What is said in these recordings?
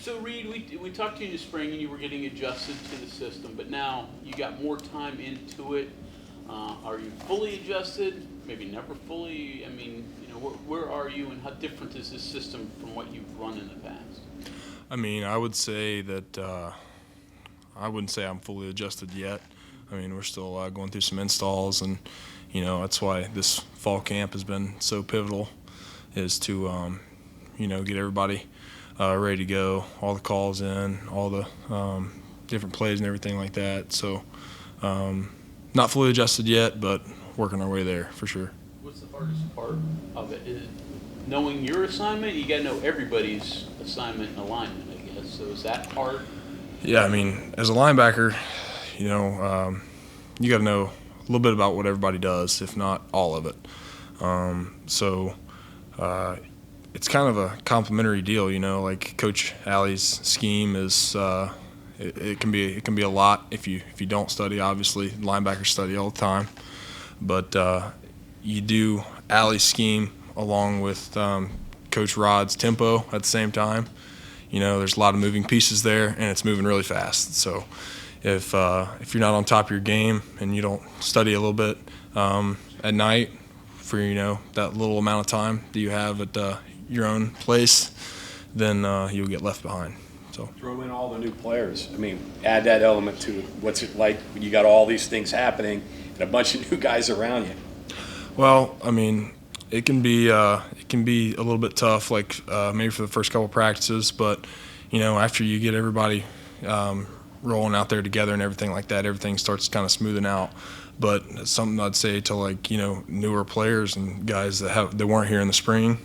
So Reid, we talked to you in the spring and you were getting adjusted to the system, but now you got more time into it. Are you fully adjusted? Maybe never fully? I mean, where are you and how different is this system from what you've run in the past? I mean, I would say that I wouldn't say I'm fully adjusted yet. I mean, we're still going through some installs, and that's why this fall camp has been so pivotal, is to get everybody ready to go, all the calls in, all the different plays and everything like that. So not fully adjusted yet, but working our way there for sure. What's the hardest part of it? Is it knowing your assignment? You got to know everybody's assignment and alignment, I guess. So is that hard? Yeah, I mean, as a linebacker, you got to know a little bit about what everybody does, if not all of it. It's kind of a complimentary deal, like Coach Alley's scheme is it can be a lot if you don't study. Obviously, linebackers study all the time, but you do Alley's scheme along with Coach Rod's tempo at the same time. There's a lot of moving pieces there, and it's moving really fast. So if you're not on top of your game and you don't study a little bit at night for that little amount of time that you have at your own place, then you'll get left behind. So throw in all the new players. I mean, add that element to what's it like when you got all these things happening and a bunch of new guys around you. Well, I mean, it can be a little bit tough, like maybe for the first couple practices, but after you get everybody rolling out there together and everything like that, everything starts kind of smoothing out. But it's something I'd say to newer players and guys that weren't here in the spring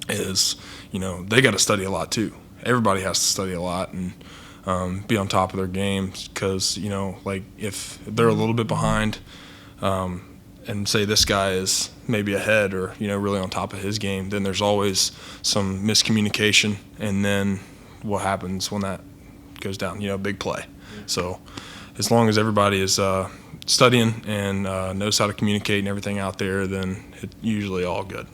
is they got to study a lot too. Everybody has to study a lot and be on top of their games, because if they're a little bit behind and say this guy is maybe ahead or really on top of his game, then there's always some miscommunication, and then what happens when that goes down? Big play. So as long as everybody is studying and knows how to communicate and everything out there, then it's usually all good.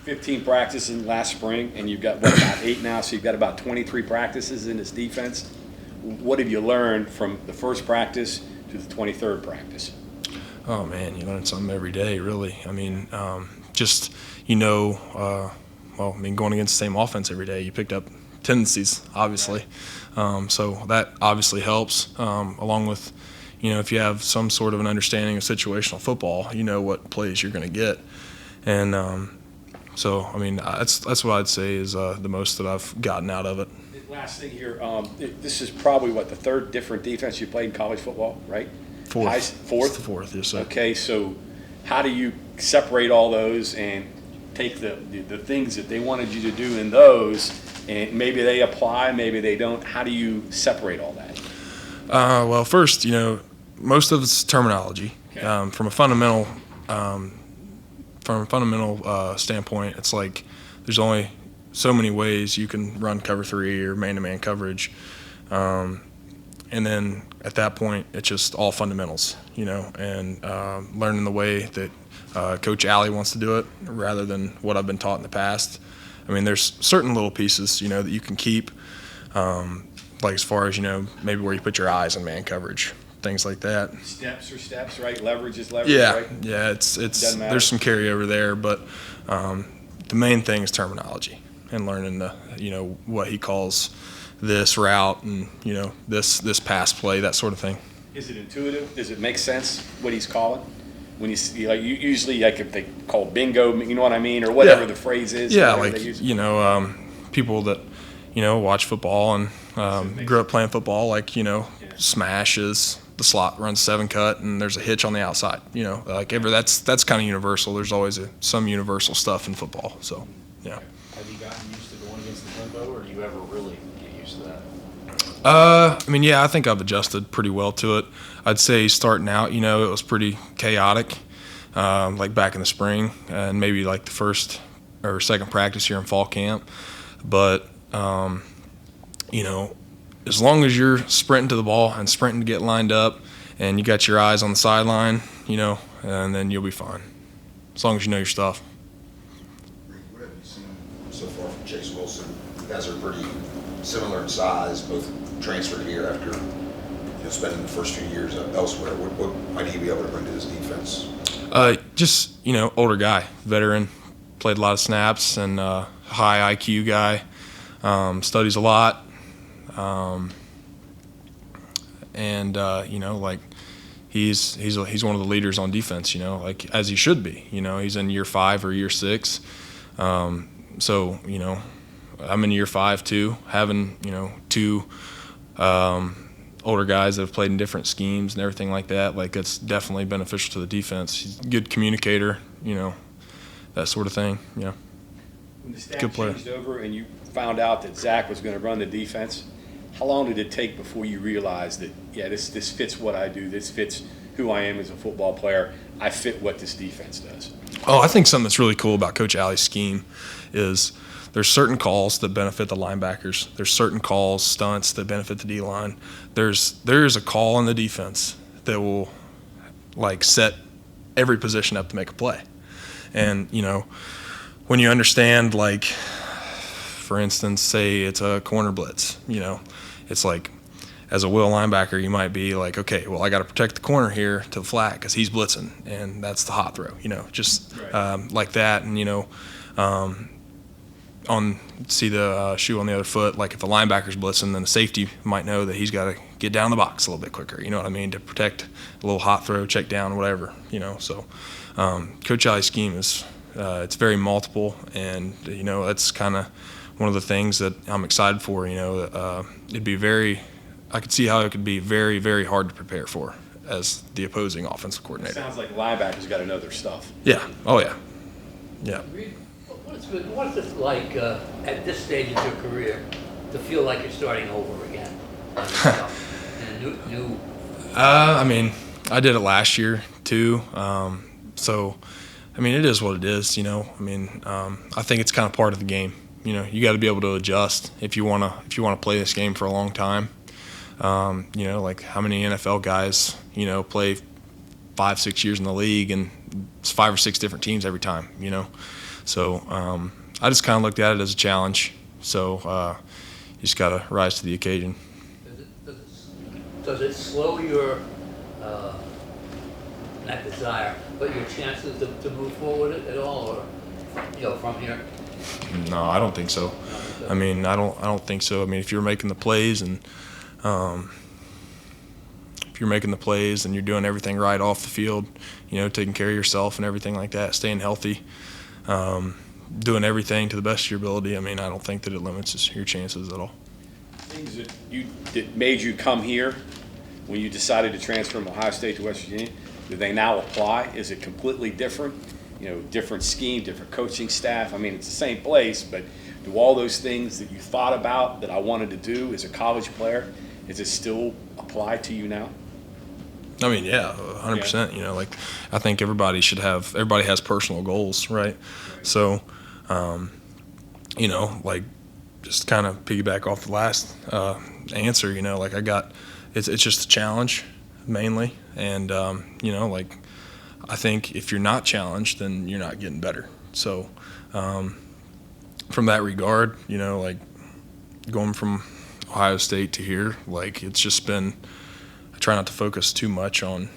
15 practices last spring, and you've got about 8 now, so you've got about 23 practices in this defense. What have you learned from the first practice to the 23rd practice? Oh man, you learn something every day, really. I mean, going against the same offense every day, you picked up tendencies, obviously. So that obviously helps, along with, if you have some sort of an understanding of situational football, what plays you're going to get. And so, I mean, that's what I'd say is the most that I've gotten out of it. Last thing here, this is probably, the third different defense you played in college football, right? Fourth. Fourth? It's the fourth, yes, sir. Okay, so how do you separate all those and take the things that they wanted you to do in those, and maybe they apply, maybe they don't? How do you separate all that? Well, first, most of it's terminology. Okay. From a fundamental standpoint, it's like there's only so many ways you can run cover 3 or man-to-man coverage. And then at that point, it's just all fundamentals, and learning the way that Coach Alley wants to do it rather than what I've been taught in the past. I mean, there's certain little pieces, that you can keep, like as far as, maybe where you put your eyes in man coverage, things like that. Steps are steps, right? Leverage is leverage, yeah, right? Yeah, it's there's some carryover there, but the main thing is terminology and learning what he calls this route and this pass play, that sort of thing. Is it intuitive? Does it make sense what he's calling? When you see, usually if they call bingo, you know what I mean, or whatever the phrase is. Yeah, people that watch football and grew up playing football, smash is the slot runs 7 cut and there's a hitch on the outside. That's kind of universal. There's always some universal stuff in football. So yeah. Have you gotten used to going against the tempo, or do you ever really get used to that? I think I've adjusted pretty well to it. I'd say starting out, it was pretty chaotic, like back in the spring and maybe like the first or second practice here in fall camp. But, as long as you're sprinting to the ball and sprinting to get lined up and you got your eyes on the sideline, and then you'll be fine, as long as you know your stuff. What have you seen so far from Chase Wilson you guys are pretty similar in size, both transferred here after spending the first few years elsewhere. What might he be able to bring to this defense? Just, older guy, veteran, played a lot of snaps, and high IQ guy, studies a lot, and he's one of the leaders on defense, like as he should be. He's in year 5 or year 6. So, I'm in year 5 too, having, 2 older guys that have played in different schemes and everything like that. Like, it's definitely beneficial to the defense. He's a good communicator, that sort of thing. Yeah. When the staff Good player. changed over and you found out that Zach was going to run the defense, how long did it take before you realized that, yeah, this fits what I do, this fits who I am as a football player, I fit what this defense does? Oh, I think something that's really cool about Coach Alley's scheme is there's certain calls that benefit the linebackers. There's certain calls, stunts that benefit the D-line. There's a call on the defense that will, set every position up to make a play. And, when you understand, for instance, say it's a corner blitz, it's like, as a will linebacker, you might be like, okay, well, I got to protect the corner here to the flat because he's blitzing, and that's the hot throw, just Right. like that. And, see the shoe on the other foot, like if the linebacker's blitzing, then the safety might know that he's got to get down the box a little bit quicker, you know what I mean, to protect a little hot throw, check down, whatever, So Coach Alley's scheme is it's very multiple, and, that's kind of one of the things that I'm excited for, it'd be I could see how it could be very, very hard to prepare for as the opposing offensive It coordinator. sounds like linebackers got to know their stuff. Yeah. Oh, yeah. Yeah. Reid, what is it like at this stage of your career to feel like you're starting over again? And a new I did it last year too. So, it is what it is. I think it's kind of part of the game. You got to be able to adjust if you wanna play this game for a long time. Like how many NFL guys play 5-6 years in the league, and it's 5 or 6 different teams every time. So I just kind of looked at it as a challenge. So you just got to rise to the occasion. does it slow your not desire, but your chances to move forward at all, or from here? No, I don't think so. I don't think so. If you're making the plays and you're doing everything right off the field, taking care of yourself and everything like that, staying healthy, doing everything to the best of your ability, I don't think that it limits your chances at all. Things that made you come here when you decided to transfer from Ohio State to West Virginia, do they now apply? Is it completely different? Different scheme, different coaching staff. It's the same place, but do all those things that you thought about that I wanted to do as a college player, does it still apply to you now? Yeah, 100%. I think everybody has personal goals, right? So, just kind of piggyback off the last answer, it's just a challenge mainly. And, I think if you're not challenged, then you're not getting better. So, from that regard, going from Ohio State to here, it's just been, I try not to focus too much on,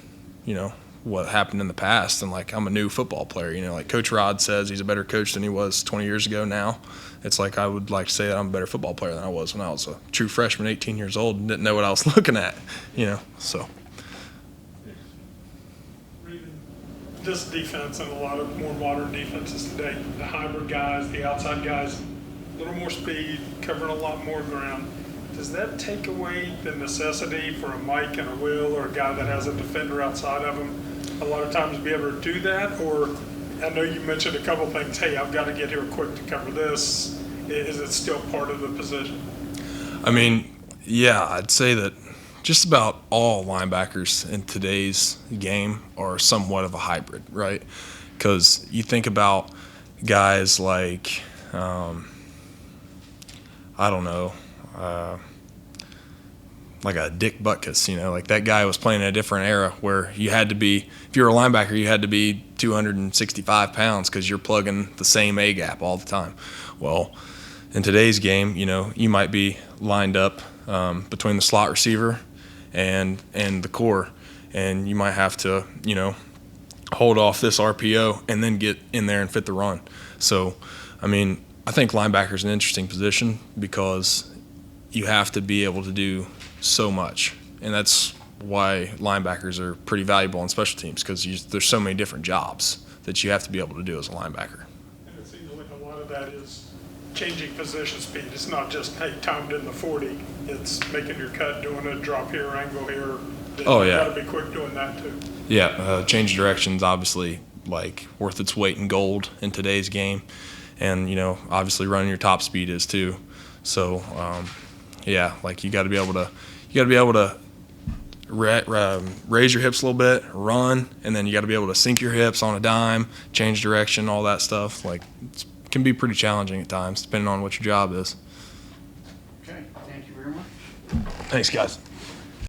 what happened in the past. And I'm a new football player, Coach Rod says he's a better coach than he was 20 years ago now. It's I would like to say that I'm a better football player than I was when I was a true freshman, 18 years old, and didn't know what I was looking at, so. This defense and a lot of more modern defenses today, the hybrid guys, the outside guys, a little more speed, covering a lot more ground. Does that take away the necessity for a Mike and a Will or a guy that has a defender outside of him a lot of times to be able to do that? Or I know you mentioned a couple things, hey, I've got to get here quick to cover this. Is it still part of the position? Yeah, I'd say that just about all linebackers in today's game are somewhat of a hybrid, right? Because you think about guys like, like a Dick Butkus, that guy was playing in a different era where you had to be, if you were a linebacker, you had to be 265 pounds because you're plugging the same A-gap all the time. Well, in today's game, you know, you might be lined up between the slot receiver and the core, and you might have to, you know, hold off this RPO and then get in there and fit the run. So, I mean, I think linebacker is an interesting position because you have to be able to do so much, and that's why linebackers are pretty valuable on special teams, because there's so many different jobs that you have to be able to do as a linebacker. And it seems like a lot of that is changing position speed. It's not just, hey, timed in the 40. It's making your cut, doing a drop here, angle here. Oh, yeah. You gotta be quick doing that too. Yeah, change direction's obviously like worth its weight in gold in today's game, and you know, obviously running your top speed is too. So, yeah, like you got to be able to raise your hips a little bit, run, and then you got to be able to sink your hips on a dime, change direction, all that stuff. Like it can be pretty challenging at times, depending on what your job is. Okay, thank you very much. Thanks, guys.